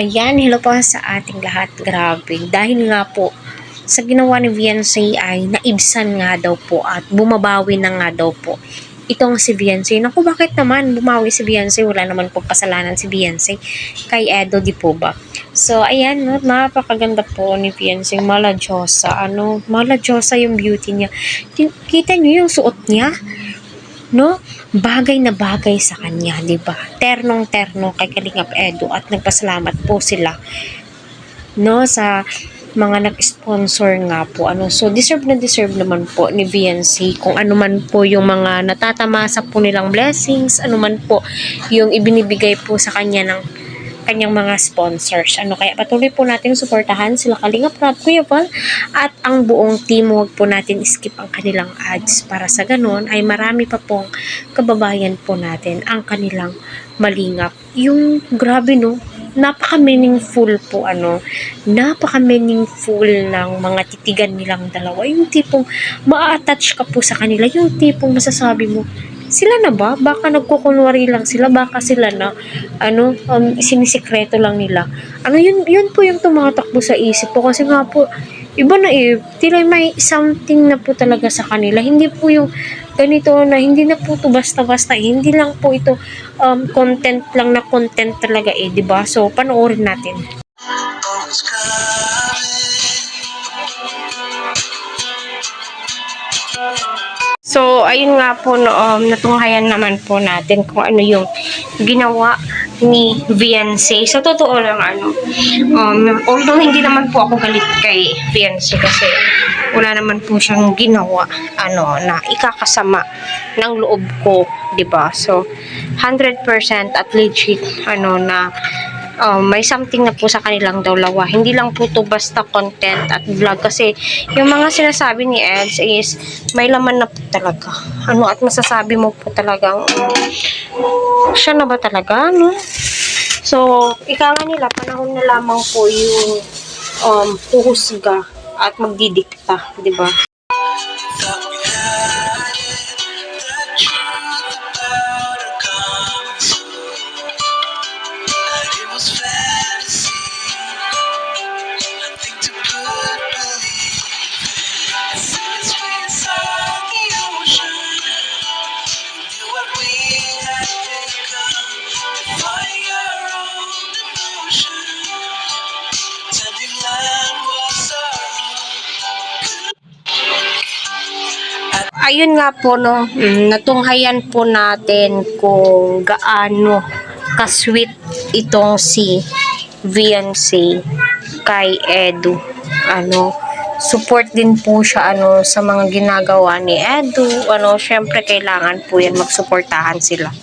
Ayan, hello po sa ating lahat. Grabe. Dahil nga po, sa ginawa ni Viancy ay naibsan nga daw po at bumabawi na nga daw po. Itong si Viancy. Naku, bakit naman bumawi si Viancy? Wala naman po kasalanan si Viancy kay Edo, di po ba? So, ayan, no, napakaganda po ni Viancy. Mala Diyosa. Mala Diyosa yung beauty niya. Kita niyo yung suot niya? No, bagay na bagay sa kanya, 'di ba? Ternong-terno kay Kalingap Edu at nagpasalamat po sila no sa mga nag-sponsor nga po. So deserve na deserve naman po ni VNC kung ano man po yung mga natatamasa po nilang blessings, ano man po yung ibinibigay po sa kanya ng kanyang mga sponsors. Kaya patuloy po natin suportahan sila Kalingap Rab, Kuya Val, at ang buong team. Huwag po natin skip ang kanilang ads para sa ganun ay marami pa pong kababayan po natin ang kanilang malingap. Yung grabe no, napaka-meaningful po napaka-meaningful ng mga titigan nilang dalawa. Yung tipong ma-attach ka po sa kanila, yung tipong masasabi mo, sila na ba? Baka nagkukunwari lang sila, baka sila na sinisikreto lang nila. Yun po yung tumatakbo sa isip ko kasi nga po iba na tila may something na po talaga sa kanila. Hindi po yung ganito na hindi na po to basta-basta, hindi lang po ito content lang na content talaga di ba? So panoorin natin. So, ayun nga po, natunghayan naman po natin kung ano yung ginawa ni VNC. Sa totoo lang, although hindi naman po ako galit kay VNC kasi wala naman po siyang ginawa, na ikakasama ng loob ko, di ba? So, 100% at legit, na may something na po sa kanilang dalawa. Hindi lang po to basta content at vlog kasi yung mga sinasabi ni Eds is may laman na po talaga. At masasabi mo po talagang siya na ba talaga, no? So, ika nga nila, panahon na lamang po yung puhusga at magdidikta, di ba? Ayun nga po, no, natunghayan po natin kung gaano ka-sweet itong si VNC kay Edu. Support din po siya sa mga ginagawa ni Edu. Syempre kailangan po yan magsuportahan sila.